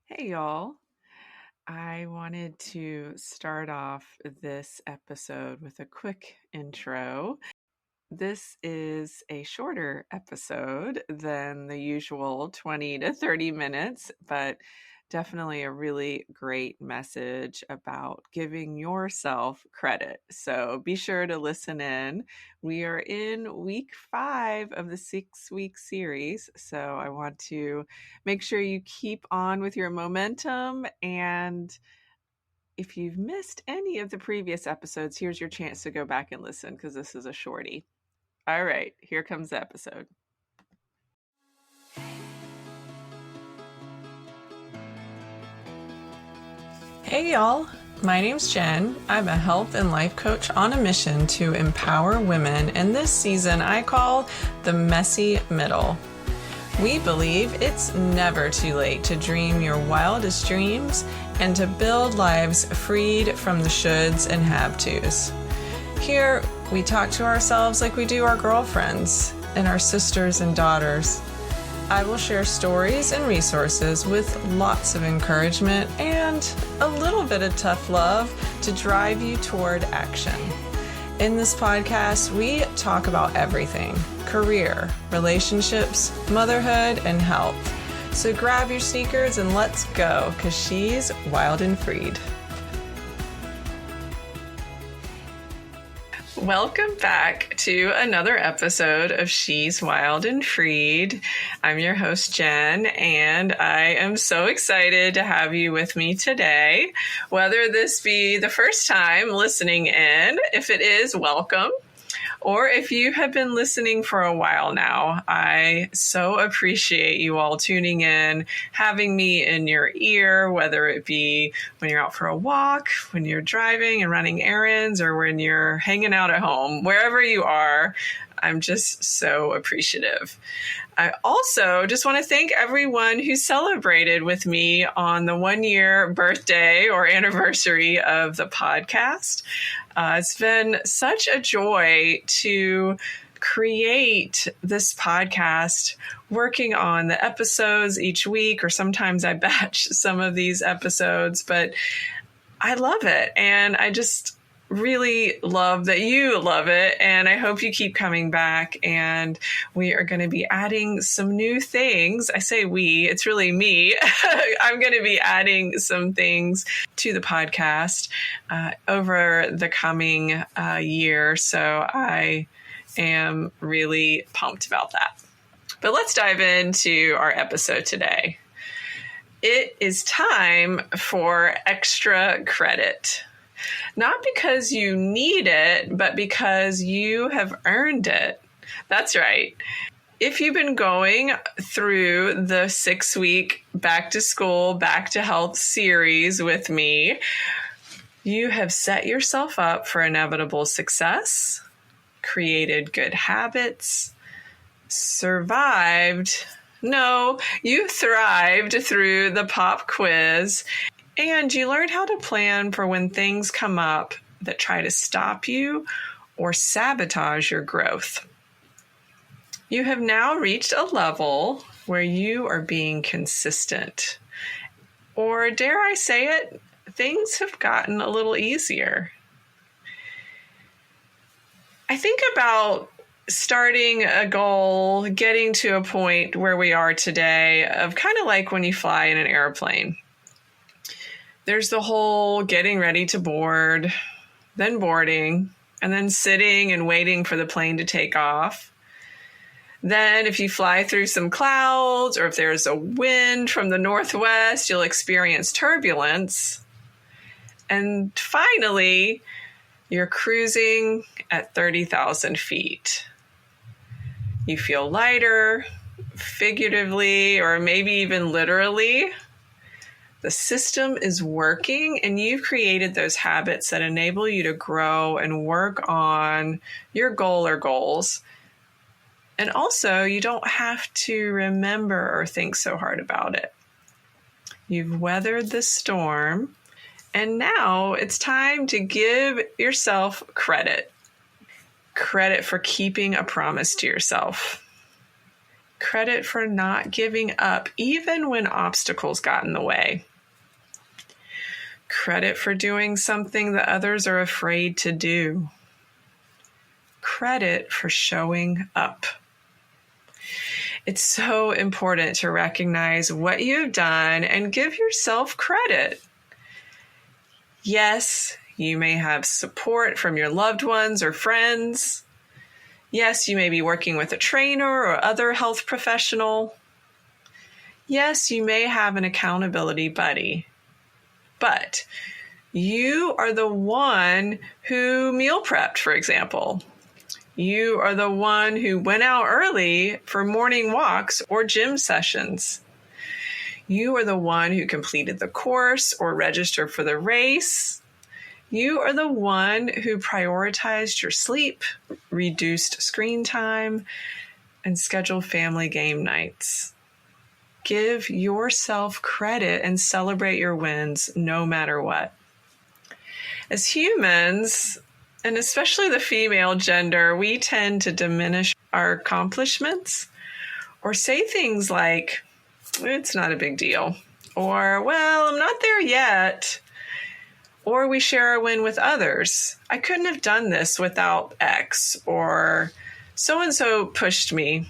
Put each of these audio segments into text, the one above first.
Hey, y'all. I wanted to start off this episode with a quick intro. This is a shorter episode than the usual 20 to 30 minutes, but definitely a really great message about giving yourself credit. So be sure to listen in. We are in week 5 of the 6-week series. So I want to make sure you keep on with your momentum. And if you've missed any of the previous episodes, here's your chance to go back and listen because this is a shorty. All right, here comes the episode. Hey, y'all. My name's Jen. I'm a health and life coach on a mission to empower women, and this season I call the messy middle. We believe it's never too late to dream your wildest dreams and to build lives freed from the shoulds and have-tos. Here, we talk to ourselves like we do our girlfriends and our sisters and daughters. I will share stories and resources with lots of encouragement and a little bit of tough love to drive you toward action. In this podcast, we talk about everything: career, relationships, motherhood, and health. So grab your sneakers and let's go, because she's wild and freed. Welcome back to another episode of She's Wild and Freed. I'm your host, Jen, and I am so excited to have you with me today. Whether this be the first time listening in, if it is, welcome. Or if you have been listening for a while now, I so appreciate you all tuning in, having me in your ear, whether it be when you're out for a walk, when you're driving and running errands, or when you're hanging out at home. Wherever you are, I'm just so appreciative. I also just want to thank everyone who celebrated with me on the 1-year birthday or anniversary of the podcast. It's been such a joy to create this podcast, working on the episodes each week, or sometimes I batch some of these episodes, but I love it. And I just really love that you love it, and I hope you keep coming back. And we are going to be adding some new things. I say we, it's really me. I'm going to be adding some things to the podcast over the coming year, so I am really pumped about that. But let's dive into our episode today. It is time for extra credit. Not because you need it, but because you have earned it. That's right. If you've been going through the 6-week back to school, back to health series with me, you have set yourself up for inevitable success, created good habits, you thrived through the pop quiz, and you learned how to plan for when things come up that try to stop you or sabotage your growth. You have now reached a level where you are being consistent. Or dare I say it, things have gotten a little easier. I think about starting a goal, getting to a point where we are today, of kind of like when you fly in an airplane. There's the whole getting ready to board, then boarding, and then sitting and waiting for the plane to take off. Then if you fly through some clouds, or if there's a wind from the northwest, you'll experience turbulence. And finally, you're cruising at 30,000 feet. You feel lighter, figuratively, or maybe even literally. The system is working, and you've created those habits that enable you to grow and work on your goal or goals. And also, you don't have to remember or think so hard about it. You've weathered the storm, and now it's time to give yourself credit. Credit for keeping a promise to yourself. Credit for not giving up even when obstacles got in the way. Credit for doing something that others are afraid to do. Credit for showing up. It's so important to recognize what you've done and give yourself credit. Yes, you may have support from your loved ones or friends. Yes, you may be working with a trainer or other health professional. Yes, you may have an accountability buddy. But you are the one who meal prepped, for example. You are the one who went out early for morning walks or gym sessions. You are the one who completed the course or registered for the race. You are the one who prioritized your sleep, reduced screen time, and scheduled family game nights. Give yourself credit and celebrate your wins no matter what. As humans, and especially the female gender, we tend to diminish our accomplishments or say things like, it's not a big deal, or, well, I'm not there yet. Or we share our win with others. I couldn't have done this without X, or so-and-so pushed me.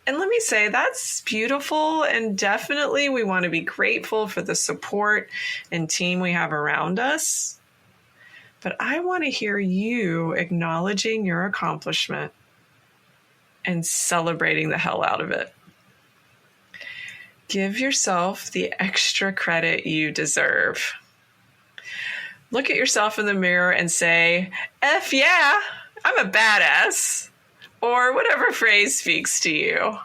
And let me say, that's beautiful, and definitely we want to be grateful for the support and team we have around us. But I want to hear you acknowledging your accomplishment and celebrating the hell out of it. Give yourself the extra credit you deserve. Look at yourself in the mirror and say, F yeah, I'm a badass, or whatever phrase speaks to you.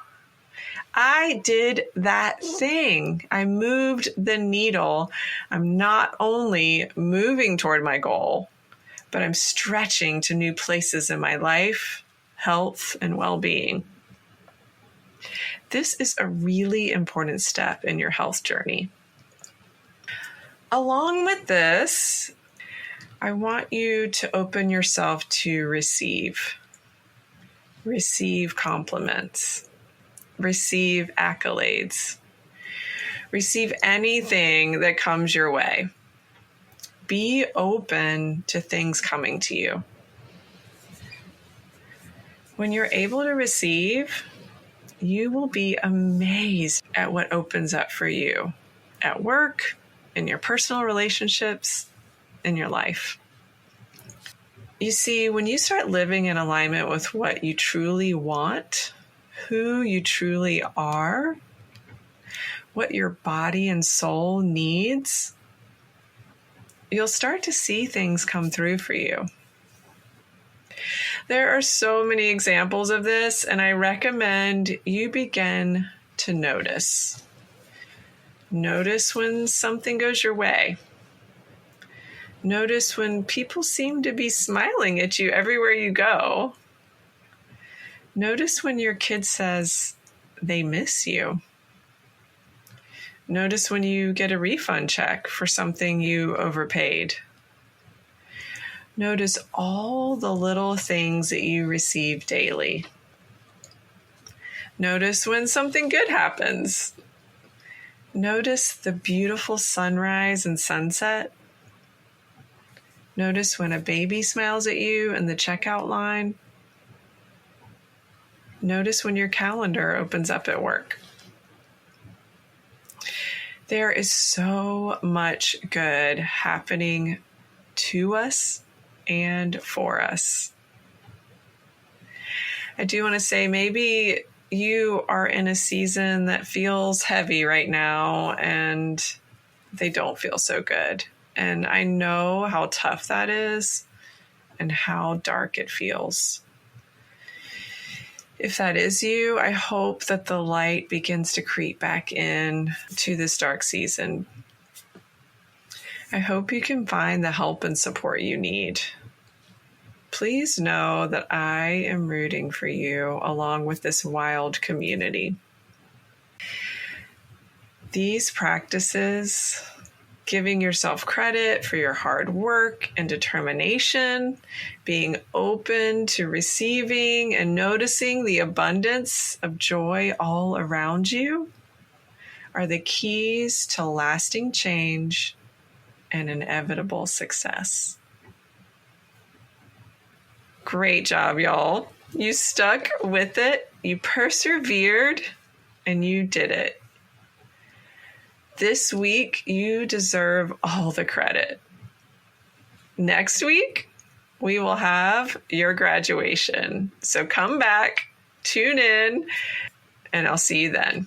I did that thing. I moved the needle. I'm not only moving toward my goal, but I'm stretching to new places in my life, health, and well-being. This is a really important step in your health journey. Along with this, I want you to open yourself to receive. Receive compliments. Receive accolades. Receive anything that comes your way. Be open to things coming to you. When you're able to receive, you will be amazed at what opens up for you at work, in your personal relationships, in your life. You see, when you start living in alignment with what you truly want, who you truly are, what your body and soul needs, you'll start to see things come through for you. There are so many examples of this, and I recommend you begin to notice. Notice when something goes your way. Notice when people seem to be smiling at you everywhere you go. Notice when your kid says they miss you. Notice when you get a refund check for something you overpaid. Notice all the little things that you receive daily. Notice when something good happens. Notice the beautiful sunrise and sunset. Notice when a baby smiles at you in the checkout line. Notice when your calendar opens up at work. There is so much good happening to us and for us. I do want to say maybe you are in a season that feels heavy right now and they don't feel so good. And I know how tough that is and how dark it feels. If that is you, I hope that the light begins to creep back in to this dark season. I hope you can find the help and support you need. Please know that I am rooting for you along with this wild community. These practices, giving yourself credit for your hard work and determination, being open to receiving and noticing the abundance of joy all around you are the keys to lasting change and inevitable success. Great job, y'all. You stuck with it, you persevered, and you did it. This week, you deserve all the credit. Next week, we will have your graduation. So come back, tune in, and I'll see you then.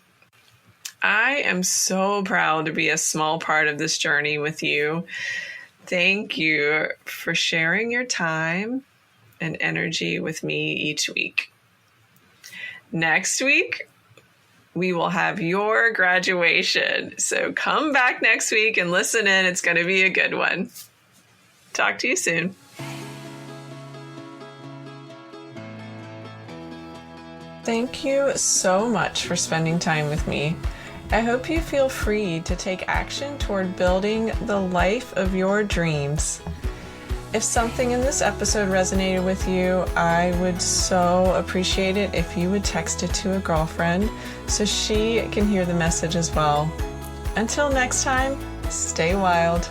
I am so proud to be a small part of this journey with you. Thank you for sharing your time and energy with me each week. Next week, we will have your graduation. So come back next week and listen in. It's going to be a good one. Talk to you soon. Thank you so much for spending time with me. I hope you feel free to take action toward building the life of your dreams. If something in this episode resonated with you, I would so appreciate it if you would text it to a girlfriend so she can hear the message as well. Until next time, stay wild.